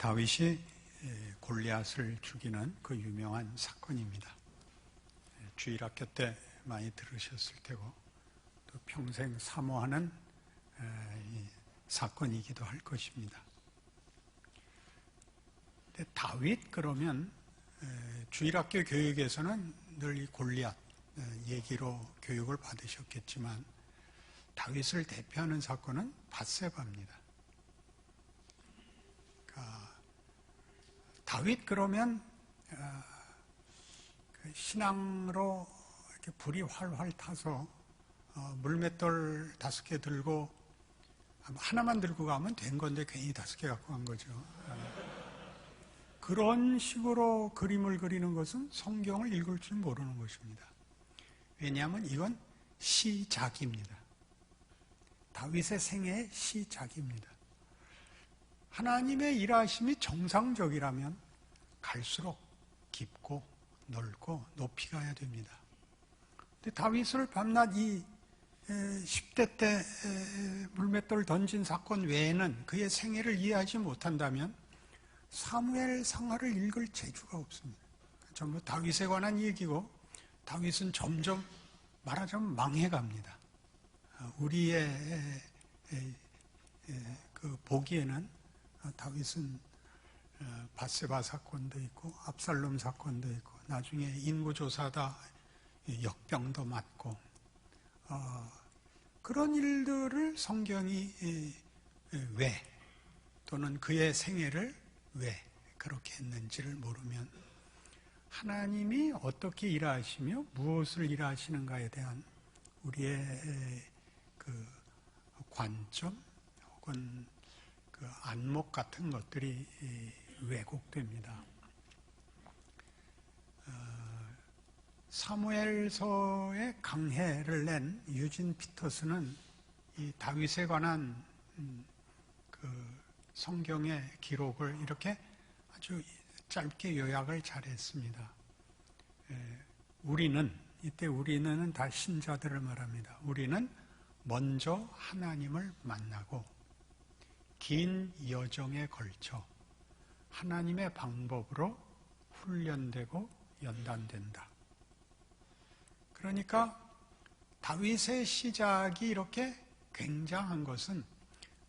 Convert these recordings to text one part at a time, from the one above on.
다윗이 골리앗을 죽이는 그 유명한 사건입니다. 주일학교 때 많이 들으셨을 테고 또 평생 사모하는 사건이기도 할 것입니다. 근데 다윗 그러면 주일학교 교육에서는 늘 이 골리앗 얘기로 교육을 받으셨겠지만 다윗을 대표하는 사건은 밧세바입니다. 다윗 그러면 신앙으로 이렇게 불이 활활 타서 물맷돌 5개 들고 하나만 들고 가면 된 건데 괜히 5개 갖고 간 거죠. 그런 식으로 그림을 그리는 것은 성경을 읽을 줄 모르는 것입니다. 왜냐하면 이건 시작입니다. 다윗의 생애의 시작입니다. 하나님의 일하심이 정상적이라면 갈수록 깊고 넓고 높이 가야 됩니다. 근데 다윗을 밤낮 이 10대 때 물맷돌 던진 사건 외에는 그의 생애를 이해하지 못한다면 사무엘 상하를 읽을 재주가 없습니다. 전부 다윗에 관한 얘기고 다윗은 점점 말하자면 망해갑니다. 우리의 그 보기에는 다윗은 밧세바 사건도 있고 압살롬 사건도 있고 나중에 인구조사다 역병도 맞고 그런 일들을 성경이 왜 또는 그의 생애를 왜 그렇게 했는지를 모르면 하나님이 어떻게 일하시며 무엇을 일하시는가에 대한 우리의 그 관점 혹은 그 안목 같은 것들이 왜곡됩니다. 사무엘서의 강해를 낸 유진 피터스는 이 다윗에 관한 그 성경의 기록을 이렇게 아주 짧게 요약을 잘했습니다. 이때 우리는 다 신자들을 말합니다. 우리는 먼저 하나님을 만나고 긴 여정에 걸쳐 하나님의 방법으로 훈련되고 연단된다. 그러니까 다윗의 시작이 이렇게 굉장한 것은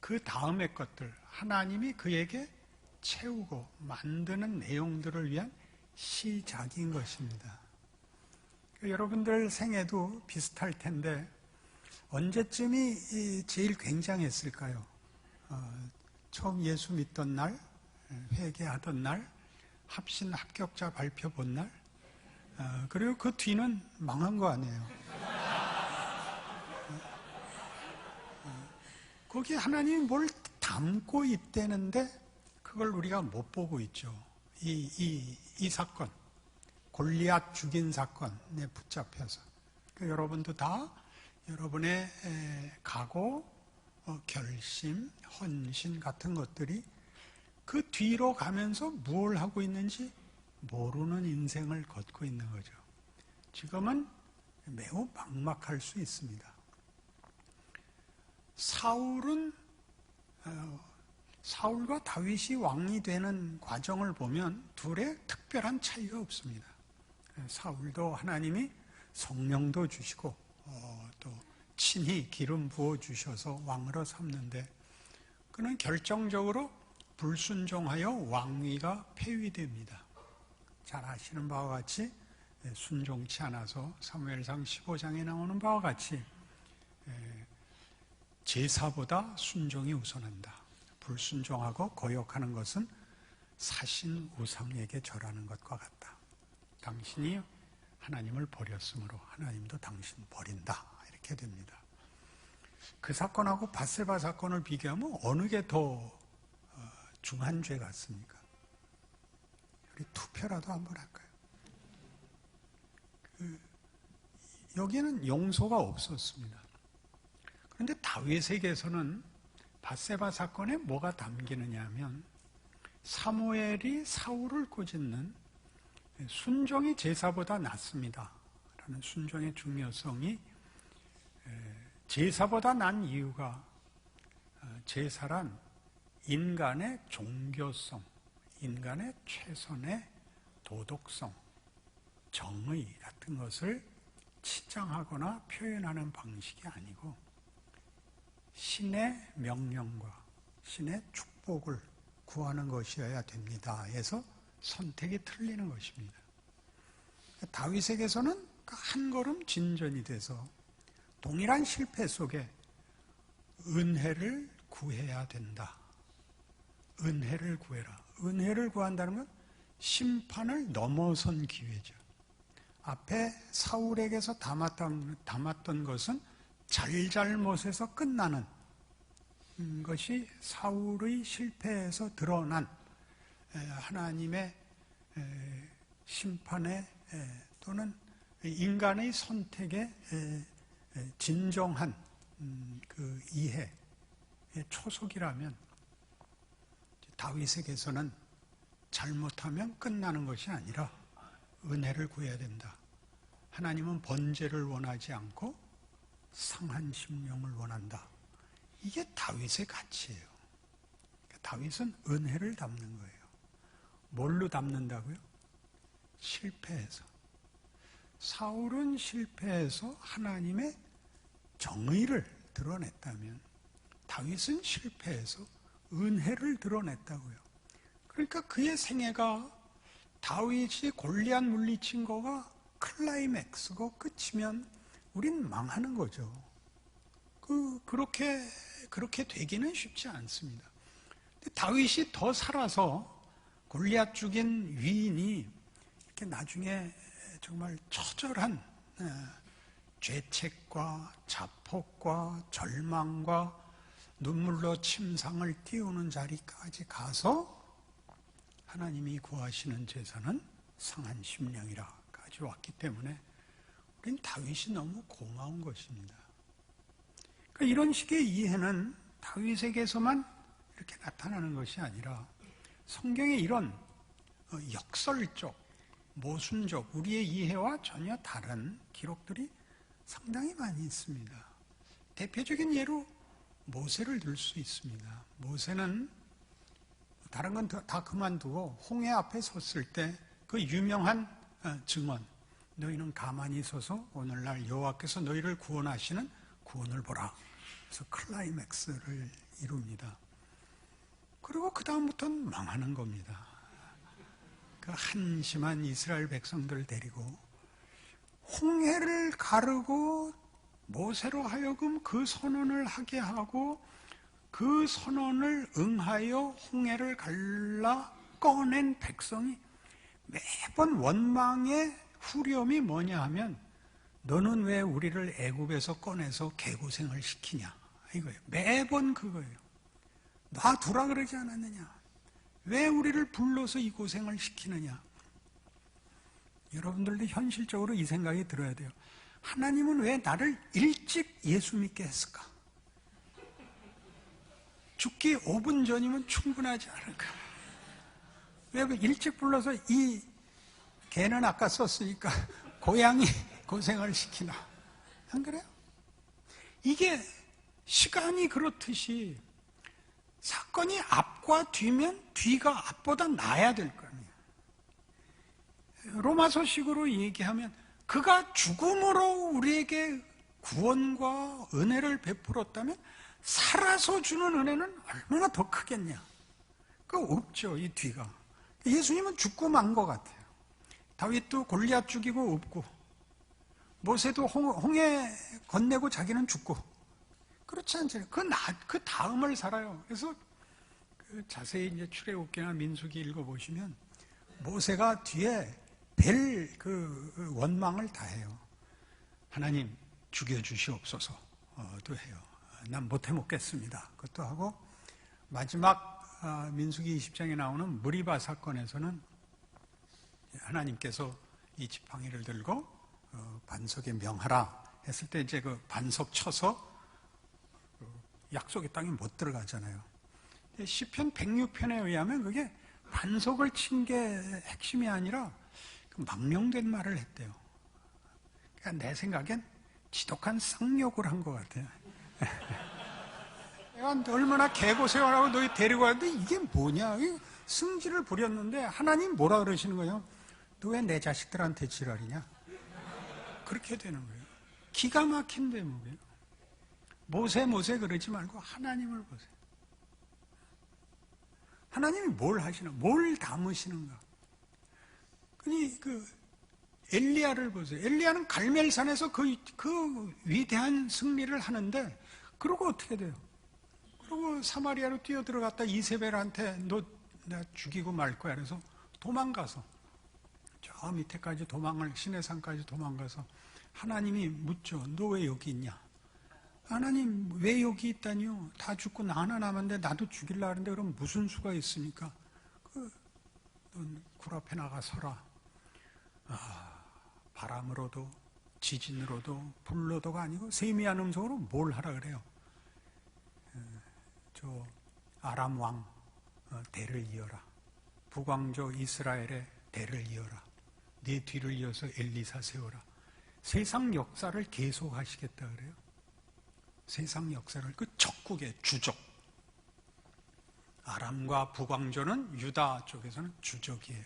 그 다음의 것들, 하나님이 그에게 채우고 만드는 내용들을 위한 시작인 것입니다. 여러분들 생애도 비슷할 텐데 언제쯤이 제일 굉장했을까요? 처음 예수 믿던 날, 회개하던 날, 합신 합격자 발표 본 날, 그리고 그 뒤는 망한 거 아니에요. 거기에 하나님이 뭘 담고 있다는데 그걸 우리가 못 보고 있죠. 이 사건, 골리앗 죽인 사건에 붙잡혀서. 그러니까 여러분도 다 여러분의 각오, 결심, 헌신 같은 것들이 그 뒤로 가면서 뭘 하고 있는지 모르는 인생을 걷고 있는 거죠. 지금은 매우 막막할 수 있습니다. 사울과 다윗이 왕이 되는 과정을 보면 둘의 특별한 차이가 없습니다. 사울도 하나님이 성령도 주시고 또 친히 기름 부어 주셔서 왕으로 삼는데 그는 결정적으로 불순종하여 왕위가 폐위됩니다. 잘 아시는 바와 같이 순종치 않아서 사무엘상 15장에 나오는 바와 같이 제사보다 순종이 우선한다. 불순종하고 거역하는 것은 사신 우상에게 절하는 것과 같다. 당신이 하나님을 버렸으므로 하나님도 당신 버린다. 이렇게 됩니다. 그 사건하고 밧세바 사건을 비교하면 어느 게 더 중한 죄 같습니까? 우리 투표라도 한번 할까요? 여기에는 용서가 없었습니다. 그런데 다윗에게서는 밧세바 사건에 뭐가 담기느냐 하면 사무엘이 사울을 꾸짖는 순종이 제사보다 낫습니다. 라는 순종의 중요성이 제사보다 난 이유가 제사란 인간의 종교성, 인간의 최선의 도덕성, 정의 같은 것을 치장하거나 표현하는 방식이 아니고 신의 명령과 신의 축복을 구하는 것이어야 됩니다. 해서 선택이 틀리는 것입니다. 다윗에게서는 한 걸음 진전이 돼서 동일한 실패 속에 은혜를 구해야 된다. 은혜를 구해라. 은혜를 구한다는 건 심판을 넘어선 기회죠. 앞에 사울에게서 담았던 것은 잘잘못에서 끝나는 것이 사울의 실패에서 드러난 하나님의 심판의 또는 인간의 선택의 진정한 그 이해의 초석이라면 다윗에게서는 잘못하면 끝나는 것이 아니라 은혜를 구해야 된다. 하나님은 번제를 원하지 않고 상한 심령을 원한다. 이게 다윗의 가치예요. 다윗은 은혜를 담는 거예요. 뭘로 담는다고요? 실패해서. 사울은 실패해서 하나님의 정의를 드러냈다면 다윗은 실패해서 은혜를 드러냈다고요. 그러니까 그의 생애가 다윗이 골리앗 물리친 거가 클라이맥스고 끝이면 우린 망하는 거죠. 그렇게 되기는 쉽지 않습니다. 다윗이 더 살아서 골리앗 죽인 위인이 이렇게 나중에 정말 처절한 죄책과 자폭과 절망과 눈물로 침상을 띄우는 자리까지 가서 하나님이 구하시는 제사는 상한 심령이라까지 왔기 때문에 우린 다윗이 너무 고마운 것입니다. 그러니까 이런 식의 이해는 다윗에게서만 이렇게 나타나는 것이 아니라 성경에 이런 역설적, 모순적, 우리의 이해와 전혀 다른 기록들이 상당히 많이 있습니다. 대표적인 예로 모세를 들 수 있습니다. 모세는 다른 건 다 그만두고 홍해 앞에 섰을 때 그 유명한 증언, 너희는 가만히 서서 오늘날 여호와께서 너희를 구원하시는 구원을 보라. 그래서 클라이맥스를 이룹니다. 그리고 그 다음부터는 망하는 겁니다. 그 한심한 이스라엘 백성들을 데리고 홍해를 가르고 모세로 하여금 그 선언을 하게 하고 그 선언을 응하여 홍해를 갈라 꺼낸 백성이 매번 원망의 후렴이 뭐냐 하면 너는 왜 우리를 애굽에서 꺼내서 개고생을 시키냐 이거예요. 매번 그거예요. 놔두라 그러지 않았느냐. 왜 우리를 불러서 이 고생을 시키느냐. 여러분들도 현실적으로 이 생각이 들어야 돼요. 하나님은 왜 나를 일찍 예수 믿게 했을까? 죽기 5분 전이면 충분하지 않을까? 왜 일찍 불러서 이 개는 아까 썼으니까 고양이 고생을 시키나? 안 그래요? 이게 시간이 그렇듯이 사건이 앞과 뒤면 뒤가 앞보다 나아야 될 거 아니에요. 로마서식으로 얘기하면 그가 죽음으로 우리에게 구원과 은혜를 베풀었다면 살아서 주는 은혜는 얼마나 더 크겠냐. 그거 없죠, 이 뒤가. 예수님은 죽고 만 것 같아요. 다윗도 골리앗 죽이고 없고 모세도 홍해 건네고 자기는 죽고 그렇지 않잖아요. 그 다음을 살아요. 그래서 자세히 이제 출애굽기나 민수기 읽어보시면 모세가 뒤에 별 그 원망을 다 해요. 하나님 죽여주시옵소서도 해요. 난 못해 먹겠습니다. 그것도 하고 마지막 민수기 20장에 나오는 무리바 사건에서는 하나님께서 이 지팡이를 들고 반석에 명하라 했을 때 이제 그 반석 쳐서 약속의 땅에 못 들어가잖아요. 시편 106편에 의하면 그게 반석을 친 게 핵심이 아니라 망령된 말을 했대요. 그러니까 내 생각엔 지독한 쌍욕을 한 것 같아요. 내가 얼마나 개고생을 하고 너희 데리고 왔는데 이게 뭐냐? 승질을 부렸는데 하나님 뭐라 그러시는 거예요? 너 왜 내 자식들한테 지랄이냐? 그렇게 되는 거예요. 기가 막힌 대목이에요. 모세 그러지 말고 하나님을 보세요. 하나님이 뭘 하시나? 뭘 담으시는가? 그니 엘리야를 보세요. 엘리야는 갈멜산에서 그 위대한 승리를 하는데, 그러고 어떻게 돼요? 그리고 사마리아로 뛰어들어갔다 이세벨한테 너 내가 죽이고 말 거야. 그래서 도망가서 저 밑에까지 시내산까지 도망가서 하나님이 묻죠. 너 왜 여기 있냐? 하나님 왜 여기 있다니요? 다 죽고 나 하나 남았는데 나도 죽이려고 하는데 그럼 무슨 수가 있습니까? 넌 굴 앞에 나가 서라. 바람으로도 지진으로도 불로도가 아니고 세미한 음성으로 뭘 하라 그래요? 저 아람 왕 대를 이어라. 북왕조 이스라엘의 대를 이어라. 네 뒤를 이어서 엘리사 세워라. 세상 역사를 계속하시겠다 그래요. 세상 역사를 그 적국의 주적. 아람과 북왕조는 유다 쪽에서는 주적이에요.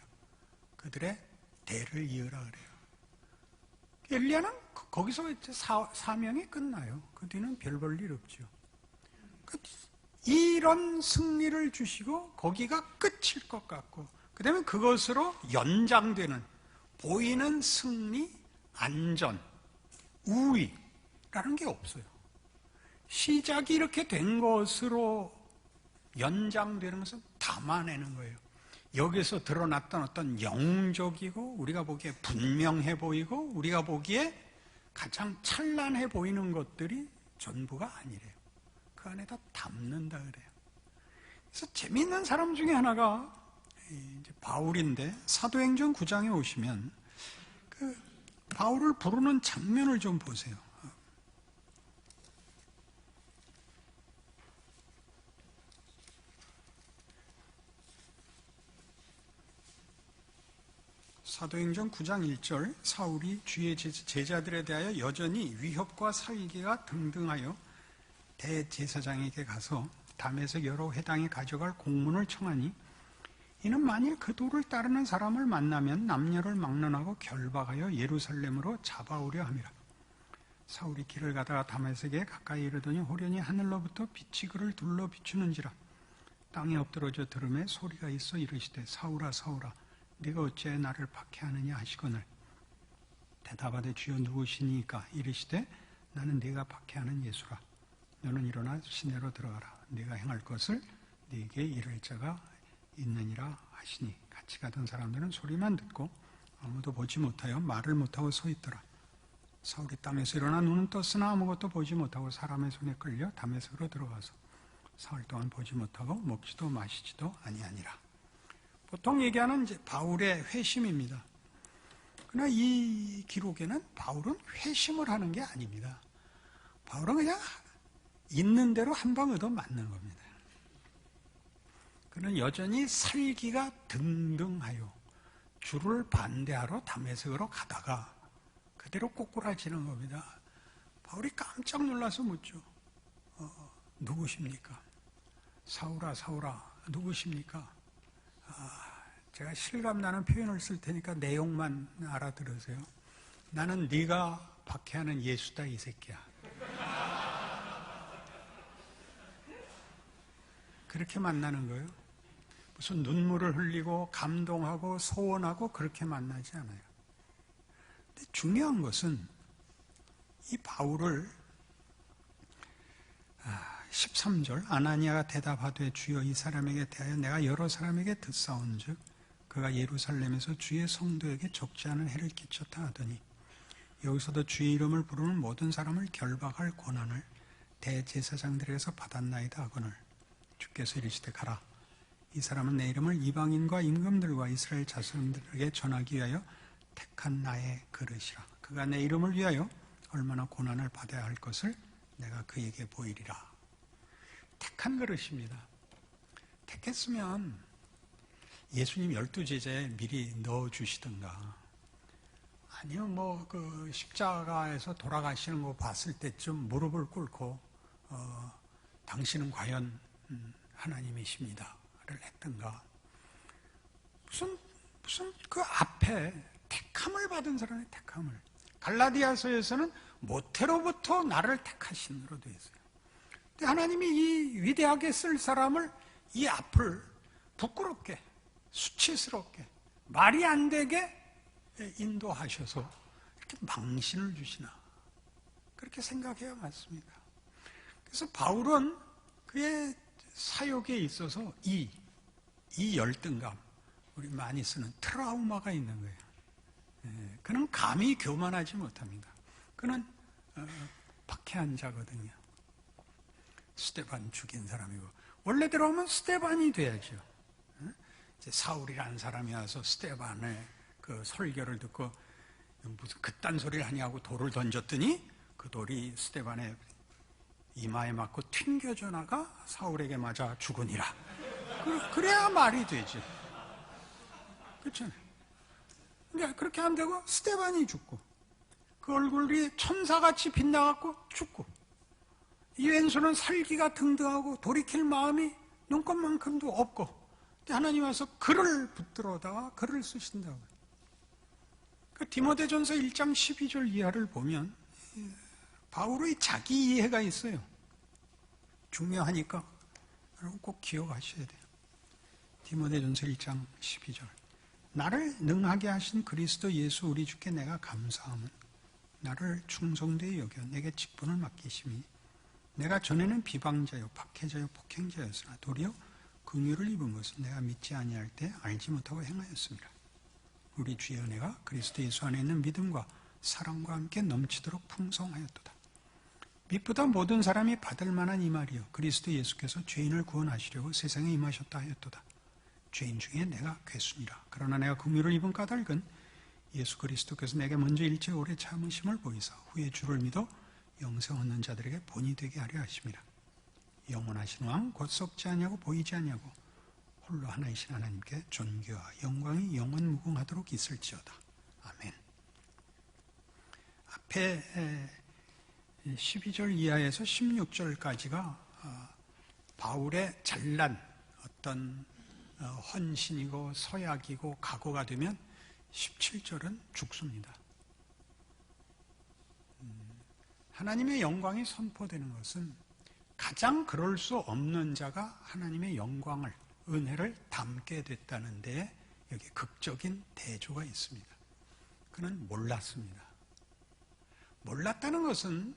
그들의 대를 이어라 그래요. 엘리야는 거기서 이제 사명이 끝나요. 그 뒤는 별 볼 일 없죠. 이런 승리를 주시고 거기가 끝일 것 같고, 그 다음에 그것으로 연장되는 보이는 승리, 안전, 우위라는 게 없어요. 시작이 이렇게 된 것으로 연장되는 것은 담아내는 거예요. 여기서 드러났던 어떤 영적이고 우리가 보기에 분명해 보이고 우리가 보기에 가장 찬란해 보이는 것들이 전부가 아니래요. 그 안에다 담는다 그래요. 그래서 재미있는 사람 중에 하나가 이제 바울인데, 사도행전 9장에 오시면 그 바울을 부르는 장면을 좀 보세요. 사도행전 9장 1절, 사울이 주의 제자들에 대하여 여전히 위협과 살기가 등등하여 대제사장에게 가서 담에색 여러 회당에 가져갈 공문을 청하니, 이는 만일 그 도를 따르는 사람을 만나면 남녀를 막론하고 결박하여 예루살렘으로 잡아오려 함이라. 사울이 길을 가다가 다메섹에 가까이 이르더니 호련히 하늘로부터 빛이 그를 둘러 비추는지라. 땅에 엎드러져 들음에 소리가 있어 이르시되 사울아 사울아 네가 어찌하여 나를 박해하느냐 하시거늘, 대답하되 주여 누구시니까? 이르시되 나는 네가 박해하는 예수라. 너는 일어나 시내로 들어가라. 네가 행할 것을 네게 이를 자가 있느니라 하시니, 같이 가던 사람들은 소리만 듣고 아무도 보지 못하여 말을 못하고 서 있더라. 사울이 땀에서 일어나 눈은 떴으나 아무것도 보지 못하고 사람의 손에 끌려 다메섹으로 들어가서 사흘 동안 보지 못하고 먹지도 마시지도 아니하니라. 보통 얘기하는 이제 바울의 회심입니다. 그러나 이 기록에는 바울은 회심을 하는 게 아닙니다. 바울은 그냥 있는 대로 한 방 얻어 맞는 겁니다. 그는 여전히 살기가 등등하여 주를 반대하러 다메섹으로 가다가 그대로 꼬꾸라지는 겁니다. 바울이 깜짝 놀라서 묻죠. 누구십니까? 사울아 사울아 누구십니까? 제가 실감나는 표현을 쓸 테니까 내용만 알아들으세요. 나는 네가 박해하는 예수다 이 새끼야. 그렇게 만나는 거예요. 무슨 눈물을 흘리고 감동하고 소원하고 그렇게 만나지 않아요. 근데 중요한 것은 이 바울을 13절 아나니아가 대답하되 주여 이 사람에게 대하여 내가 여러 사람에게 듣사온즉 그가 예루살렘에서 주의 성도에게 적지 않은 해를 끼쳤다 하더니, 여기서도 주의 이름을 부르는 모든 사람을 결박할 권한을 대제사장들에게서 받았나이다 하거늘, 주께서 이르시되 가라. 이 사람은 내 이름을 이방인과 임금들과 이스라엘 자손들에게 전하기 위하여 택한 나의 그릇이라. 그가 내 이름을 위하여 얼마나 고난을 받아야 할 것을 내가 그에게 보이리라. 택한 그릇입니다. 택했으면 예수님 12제자에 미리 넣어주시든가, 아니면 그 십자가에서 돌아가시는 거 봤을 때쯤 무릎을 꿇고 당신은 과연 하나님이십니다를 했든가, 무슨 그 앞에 택함을 받은 사람의 택함을. 갈라디아서에서는 모태로부터 나를 택하신으로 되어 있어요. 근데 하나님이 이 위대하게 쓸 사람을 이 앞을 부끄럽게, 수치스럽게, 말이 안 되게 인도하셔서 이렇게 망신을 주시나. 그렇게 생각해야 맞습니다. 그래서 바울은 그의 사역에 있어서 이 열등감, 우리 많이 쓰는 트라우마가 있는 거예요. 그는 감히 교만하지 못합니다. 그는 박해한 자거든요. 스데반 죽인 사람이고, 원래대로 하면 스데반이 돼야죠. 이제 사울이라는 사람이 와서 스데반의 그 설교를 듣고 무슨 그딴 소리를 하냐고 돌을 던졌더니 그 돌이 스데반의 이마에 맞고 튕겨져 나가 사울에게 맞아 죽으니라. 그래야 말이 되지. 그렇잖아요. 근데 그렇게 안 되고 스데반이 죽고, 그 얼굴이 천사같이 빛나갖고 죽고, 이 왼손은 살기가 등등하고 돌이킬 마음이 눈꽃만큼도 없고, 하나님 와서 글을 붙들어다가 글을 쓰신다고. 그 디모데전서 1장 12절 이하를 보면 바울의 자기 이해가 있어요. 중요하니까 여러분 꼭 기억하셔야 돼요. 디모데전서 1장 12절. 나를 능하게 하신 그리스도 예수 우리 주께 내가 감사함은 나를 충성되이 여겨 내게 직분을 맡기심이 내가 전에는 비방자요 박해자요 폭행자였으나 도리어 긍휼을 입은 것은 내가 믿지 아니할 때 알지 못하고 행하였습니다. 우리 주의 은혜가 그리스도 예수 안에 있는 믿음과 사랑과 함께 넘치도록 풍성하였도다. 빛보다 모든 사람이 받을 만한 이 말이요 그리스도 예수께서 죄인을 구원하시려고 세상에 임하셨다 하였도다. 죄인 중에 내가 괴순이라. 그러나 내가 긍휼을 입은 까닭은 예수 그리스도께서 내게 먼저 일체 오래 참으심을 보이사 후에 주를 믿어 영생 얻는 자들에게 본이 되게 하려 하심이라. 영원하신 왕 곧 썩지 아니하고 보이지 아니하고 홀로 하나이신 하나님께 존귀와 영광이 영원 무궁하도록 있을지어다. 아멘. 앞에 12절 이하에서 16절까지가 바울의 잘난 어떤 헌신이고 서약이고 각오가 되면 17절은 죽습니다. 하나님의 영광이 선포되는 것은 가장 그럴 수 없는 자가 하나님의 영광을, 은혜를 담게 됐다는 데에 여기 극적인 대조가 있습니다. 그는 몰랐습니다. 몰랐다는 것은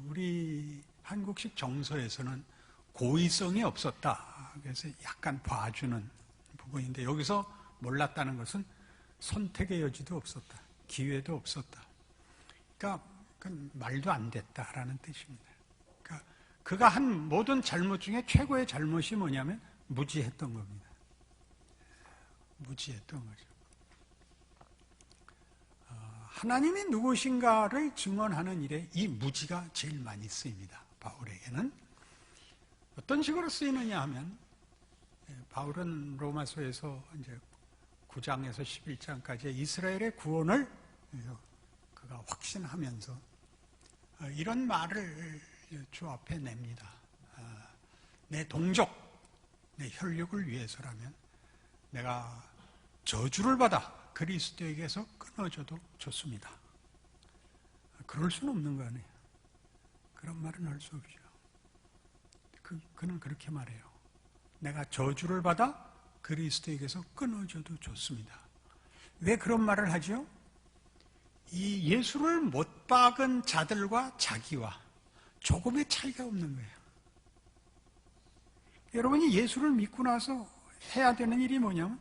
우리 한국식 정서에서는 고의성이 없었다. 그래서 약간 봐주는 부분인데 여기서 몰랐다는 것은 선택의 여지도 없었다. 기회도 없었다. 그러니까 말도 안 됐다라는 뜻입니다. 그러니까 그가 한 모든 잘못 중에 최고의 잘못이 뭐냐면 무지했던 겁니다. 무지했던 거죠. 하나님이 누구신가를 증언하는 일에 이 무지가 제일 많이 쓰입니다. 바울에게는. 어떤 식으로 쓰이느냐 하면, 바울은 로마서에서 이제 9장에서 11장까지 이스라엘의 구원을 그가 확신하면서 이런 말을 주 앞에 냅니다. 내 동족, 내 혈육을 위해서라면 내가 저주를 받아 그리스도에게서 끊어져도 좋습니다. 그럴 수는 없는 거 아니에요. 그런 말은 할 수 없죠. 그는 그렇게 말해요. 내가 저주를 받아 그리스도에게서 끊어져도 좋습니다. 왜 그런 말을 하죠? 이 예수를 못 박은 자들과 자기와 조금의 차이가 없는 거예요. 여러분이 예수를 믿고 나서 해야 되는 일이 뭐냐면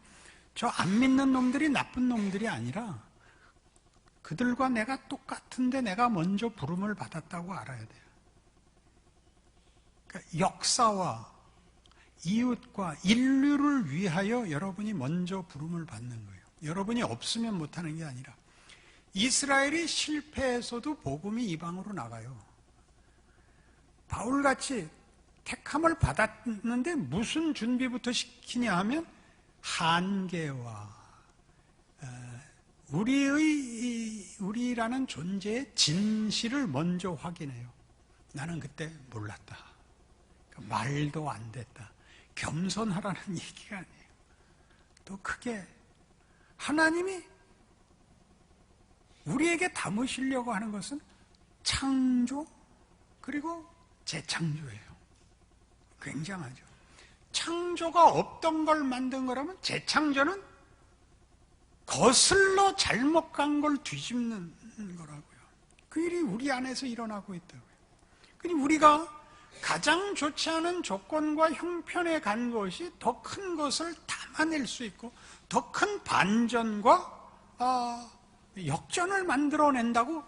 저 안 믿는 놈들이 나쁜 놈들이 아니라 그들과 내가 똑같은데 내가 먼저 부름을 받았다고 알아야 돼요. 그러니까 역사와 이웃과 인류를 위하여 여러분이 먼저 부름을 받는 거예요. 여러분이 없으면 못하는 게 아니라 이스라엘이 실패해서도 복음이 이방으로 나가요. 바울같이 택함을 받았는데 무슨 준비부터 시키냐 하면 한계와 우리라는 존재의 진실을 먼저 확인해요. 나는 그때 몰랐다. 말도 안 됐다. 겸손하라는 얘기가 아니에요. 더 크게 하나님이 우리에게 담으시려고 하는 것은 창조 그리고 재창조예요. 굉장하죠. 창조가 없던 걸 만든 거라면 재창조는 거슬러 잘못 간 걸 뒤집는 거라고요. 그 일이 우리 안에서 일어나고 있다고요. 그러니 우리가 가장 좋지 않은 조건과 형편에 간 것이 더 큰 것을 담아낼 수 있고 더 큰 반전과 역전을 만들어낸다고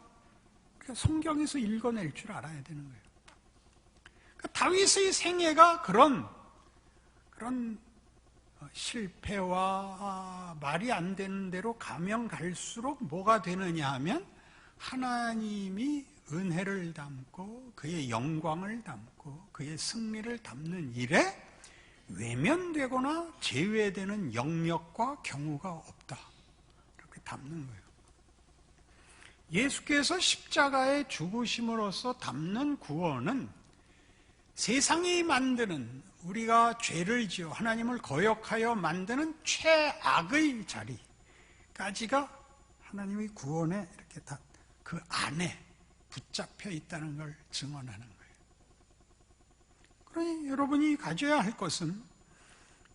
성경에서 읽어낼 줄 알아야 되는 거예요. 다윗의 생애가 그런 실패와 말이 안 되는 대로 가면 갈수록 뭐가 되느냐 하면 하나님이 은혜를 담고 그의 영광을 담고 그의 승리를 담는 일에 외면되거나 제외되는 영역과 경우가 없다. 이렇게 담는 거예요. 예수께서 십자가에 죽으심으로써 담는 구원은 세상이 만드는 우리가 죄를 지어 하나님을 거역하여 만드는 최악의 자리까지가 하나님의 구원에 이렇게 다 그 안에 붙잡혀 있다는 걸 증언하는 거예요. 그러니 여러분이 가져야 할 것은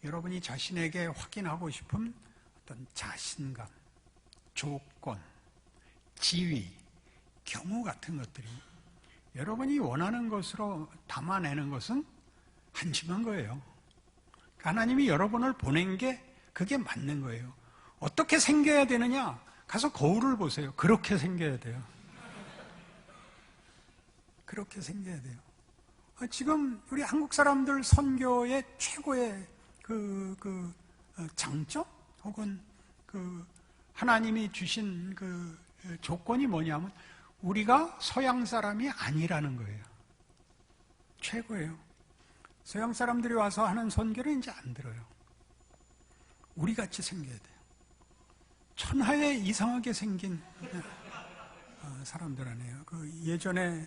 여러분이 자신에게 확인하고 싶은 어떤 자신감, 조건, 지위, 경우 같은 것들이 여러분이 원하는 것으로 담아내는 것은 한심한 거예요. 하나님이 여러분을 보낸 게 그게 맞는 거예요. 어떻게 생겨야 되느냐? 가서 거울을 보세요. 그렇게 생겨야 돼요. 그렇게 생겨야 돼요. 지금 우리 한국 사람들 선교의 최고의 장점 혹은 하나님이 주신 조건이 뭐냐면 우리가 서양 사람이 아니라는 거예요. 최고예요. 서양 사람들이 와서 하는 선교를 이제 안 들어요. 우리같이 생겨야 돼요. 천하에 이상하게 생긴 사람들 아니에요. 예전에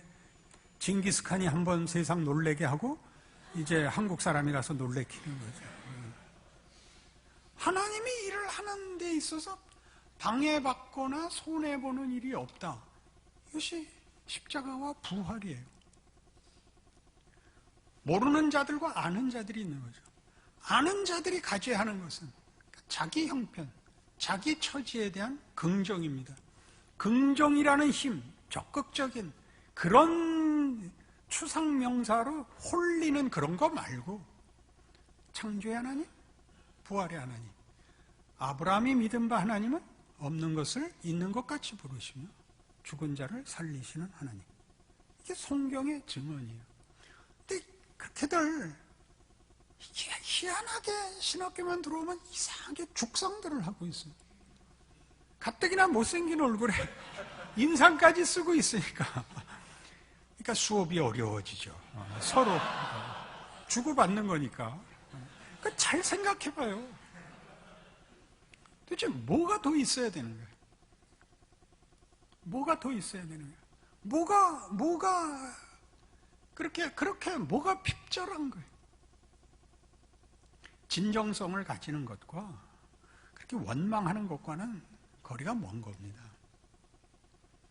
징기스칸이 한번 세상 놀래게 하고 이제 한국 사람이 가서 놀래키는 거죠. 하나님이 일을 하는 데 있어서 방해받거나 손해보는 일이 없다. 이것이 십자가와 부활이에요. 모르는 자들과 아는 자들이 있는 거죠. 아는 자들이 가져야 하는 것은 자기 형편, 자기 처지에 대한 긍정입니다. 긍정이라는 힘, 적극적인 그런 추상명사로 홀리는 그런 거 말고 창조의 하나님, 부활의 하나님, 아브라함이 믿은 바 하나님은 없는 것을 있는 것 같이 부르시며 죽은 자를 살리시는 하나님. 이게 성경의 증언이에요. 근데 그렇게들 희한하게 신학교만 들어오면 이상하게 죽상들을 하고 있어요. 가뜩이나 못생긴 얼굴에 인상까지 쓰고 있으니까 그러니까 수업이 어려워지죠. 서로 주고받는 거니까. 그러니까 잘 생각해봐요. 도대체 뭐가 더 있어야 되는 거예요? 뭐가 더 있어야 되는 거예요? 뭐가 그렇게 뭐가 핍절한 거예요? 진정성을 가지는 것과 그렇게 원망하는 것과는 거리가 먼 겁니다.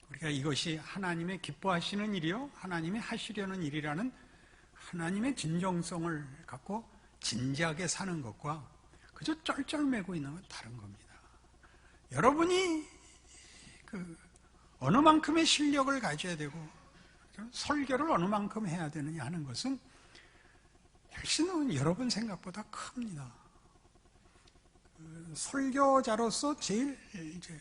우리가 이것이 하나님의 기뻐하시는 일이요, 하나님이 하시려는 일이라는 하나님의 진정성을 갖고 진지하게 사는 것과 그저 쩔쩔매고 있는 건 다른 겁니다. 여러분이 어느 만큼의 실력을 가져야 되고 설교를 어느 만큼 해야 되느냐 하는 것은 훨씬 여러분 생각보다 큽니다. 설교자로서 제일 이제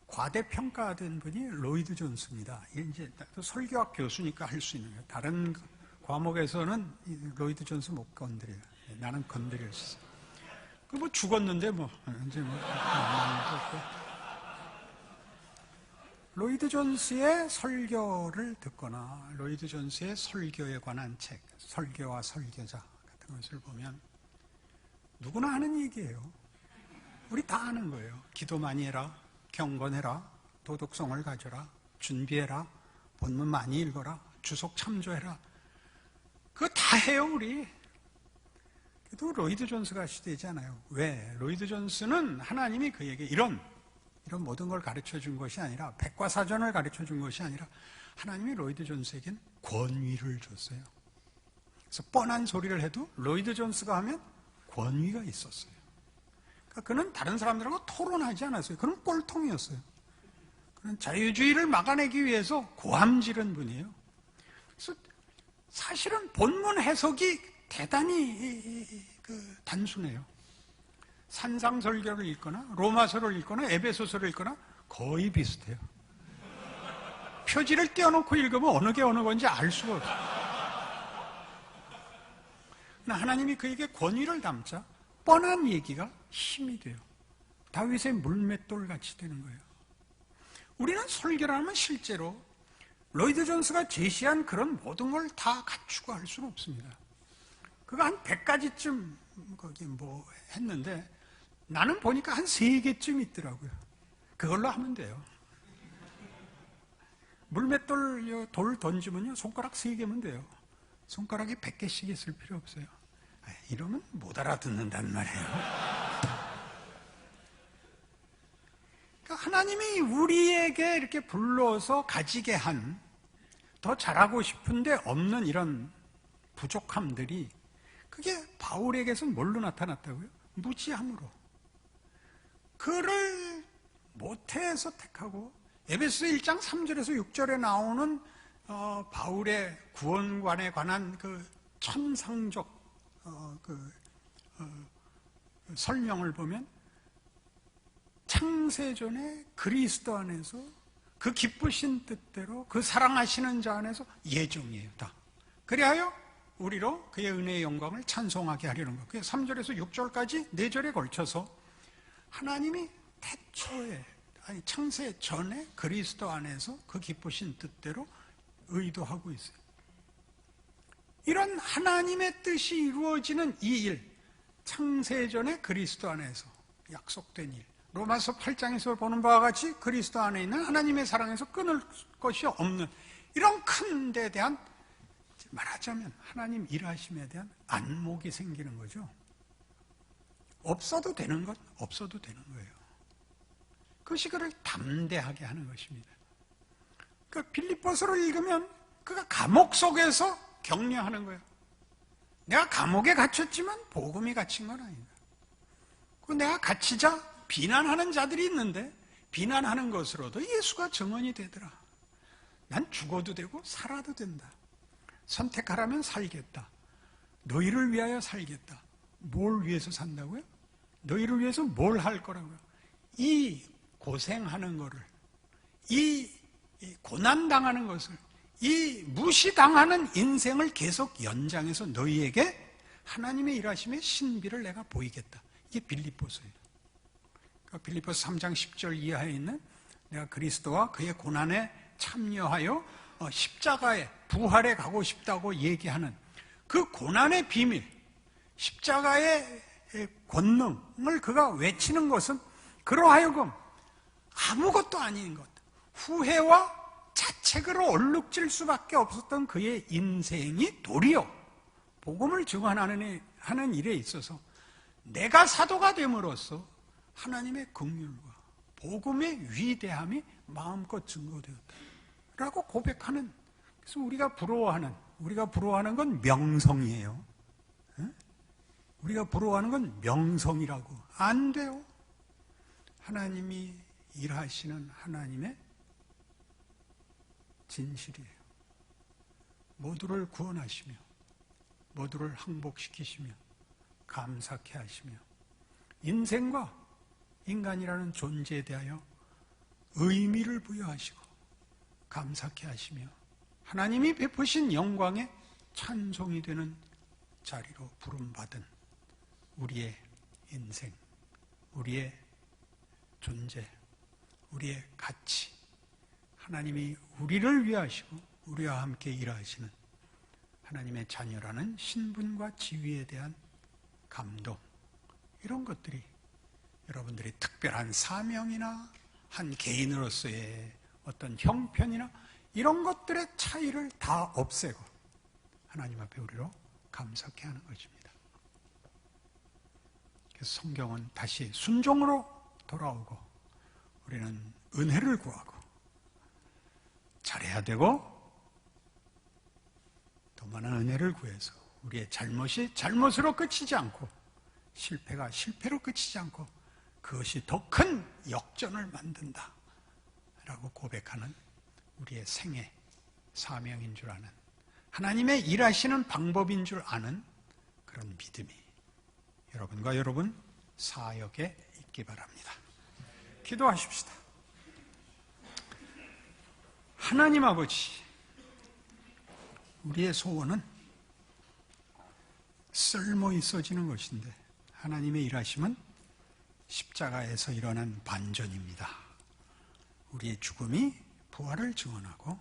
과대평가된 분이 로이드 존스입니다. 이제 설교학 교수니까 할 수 있는 거예요. 다른 과목에서는 로이드 존스 못 건드려요. 나는 건드릴 수 있어요. 뭐 죽었는데 이제 로이드 존스의 설교를 듣거나 로이드 존스의 설교에 관한 책, 설교와 설교자 같은 것을 보면 누구나 하는 얘기예요. 우리 다 아는 거예요. 기도 많이 해라, 경건해라, 도덕성을 가져라, 준비해라, 본문 많이 읽어라, 주석 참조해라. 그거 다 해요, 우리. 그래도 로이드 존스가 시되지 않아요. 왜? 로이드 존스는 하나님이 그에게 이런 모든 걸 가르쳐 준 것이 아니라, 백과사전을 가르쳐 준 것이 아니라 하나님이 로이드 존스에겐 권위를 줬어요. 그래서 뻔한 소리를 해도 로이드 존스가 하면 권위가 있었어요. 그러니까 그는 다른 사람들하고 토론하지 않았어요. 그는 꼴통이었어요. 그는 자유주의를 막아내기 위해서 고함 지른 분이에요. 그래서 사실은 본문 해석이 대단히 단순해요. 산상설교를 읽거나 로마서를 읽거나 에베소서를 읽거나 거의 비슷해요. 표지를 떼어놓고 읽으면 어느 게 어느 건지 알 수가 없어요. 하나님이 그에게 권위를 담자 뻔한 얘기가 힘이 돼요. 다윗의 물맷돌 같이 되는 거예요. 우리는 설교를 하면 실제로 로이드 존스가 제시한 그런 모든 걸 다 갖추고 할 수는 없습니다. 그거 한 100가지쯤 거기 했는데 나는 보니까 한 3개쯤 있더라고요. 그걸로 하면 돼요. 물맷돌 돌 던지면요 손가락 3개면 돼요. 손가락이 100개씩 있을 필요 없어요. 이러면 못 알아듣는단 말이에요. 그러니까 하나님이 우리에게 이렇게 불러서 가지게 한 더 잘하고 싶은데 없는 이런 부족함들이 그게 바울에게서는 뭘로 나타났다고요? 무지함으로. 그를 모태에서 택하고 에베소 1장 3절에서 6절에 나오는 바울의 구원관에 관한 그 천상적 설명을 보면 창세전에 그리스도 안에서 그 기쁘신 뜻대로 그 사랑하시는 자 안에서 예정이에요. 다. 그리하여 우리로 그의 은혜의 영광을 찬송하게 하려는 것. 그래서 3절에서 6절까지 4절에 걸쳐서 하나님이 태초에 창세 전에 그리스도 안에서 그 기쁘신 뜻대로 의도하고 있어요. 이런 하나님의 뜻이 이루어지는 이 일, 창세전에 그리스도 안에서 약속된 일, 로마서 8장에서 보는 바와 같이 그리스도 안에 있는 하나님의 사랑에서 끊을 것이 없는 이런 큰 데 대한, 말하자면 하나님 일하심에 대한 안목이 생기는 거죠. 없어도 되는 것, 없어도 되는 거예요. 그것이 그를 담대하게 하는 것입니다. 그 빌립보서를 읽으면 그가 감옥 속에서 격려하는 거예요. 내가 감옥에 갇혔지만 복음이 갇힌 건 아니다. 그 내가 갇히자 비난하는 자들이 있는데 비난하는 것으로도 예수가 증언이 되더라. 난 죽어도 되고 살아도 된다. 선택하라면 살겠다. 너희를 위하여 살겠다. 뭘 위해서 산다고요? 너희를 위해서 뭘 할 거라고요? 이 고생하는 거를, 이 고난당하는 것을, 이 무시당하는 인생을 계속 연장해서 너희에게 하나님의 일하심의 신비를 내가 보이겠다. 이게 빌립보서예요. 그러니까 빌립보서 3장 10절 이하에 있는 내가 그리스도와 그의 고난에 참여하여 십자가의 부활에 가고 싶다고 얘기하는 그 고난의 비밀, 십자가의 권능을 그가 외치는 것은 그로 하여금 아무것도 아닌 것, 후회와 자책으로 얼룩질 수밖에 없었던 그의 인생이 도리어 복음을 증언하는 일에 있어서 내가 사도가 됨으로써 하나님의 긍휼과 복음의 위대함이 마음껏 증거되었다 라고 고백하는, 그래서 우리가 부러워하는 건 명성이에요. 우리가 부러워하는 건 명성이라고. 안 돼요. 하나님이 일하시는 하나님의 진실이에요. 모두를 구원하시며 모두를 항복시키시며 감사케 하시며 인생과 인간이라는 존재에 대하여 의미를 부여하시고 감사케 하시며 하나님이 베푸신 영광에 찬송이 되는 자리로 부름받은 우리의 인생, 우리의 존재, 우리의 가치, 하나님이 우리를 위하시고 우리와 함께 일하시는 하나님의 자녀라는 신분과 지위에 대한 감동, 이런 것들이 여러분들이 특별한 사명이나 한 개인으로서의 어떤 형편이나 이런 것들의 차이를 다 없애고 하나님 앞에 우리로 감사케 하는 것입니다. 그래서 성경은 다시 순종으로 돌아오고 우리는 은혜를 구하고 잘해야 되고 더 많은 은혜를 구해서 우리의 잘못이 잘못으로 끝이지 않고 실패가 실패로 끝이지 않고 그것이 더 큰 역전을 만든다 라고 고백하는 우리의 생애 사명인 줄 아는 하나님의 일하시는 방법인 줄 아는 그런 믿음이 여러분과 여러분 사역에 있기 바랍니다. 기도하십시다. 하나님 아버지, 우리의 소원은 쓸모 있어지는 것인데 하나님의 일하심은 십자가에서 일어난 반전입니다. 우리의 죽음이 부활을 증언하고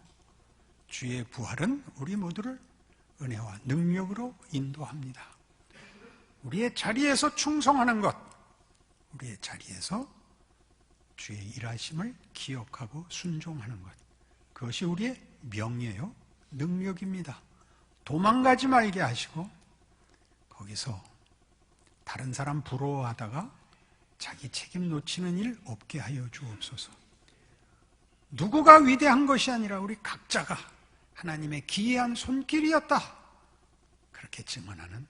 주의 부활은 우리 모두를 은혜와 능력으로 인도합니다. 우리의 자리에서 충성하는 것, 우리의 자리에서 주의 일하심을 기억하고 순종하는 것, 그것이 우리의 명예요, 능력입니다. 도망가지 말게 하시고 거기서 다른 사람 부러워하다가 자기 책임 놓치는 일 없게 하여 주옵소서. 누구가 위대한 것이 아니라 우리 각자가 하나님의 기이한 손길이었다, 그렇게 증언하는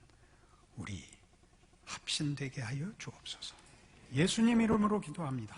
우리 합신되게 하여 주옵소서. 예수님 이름으로 기도합니다.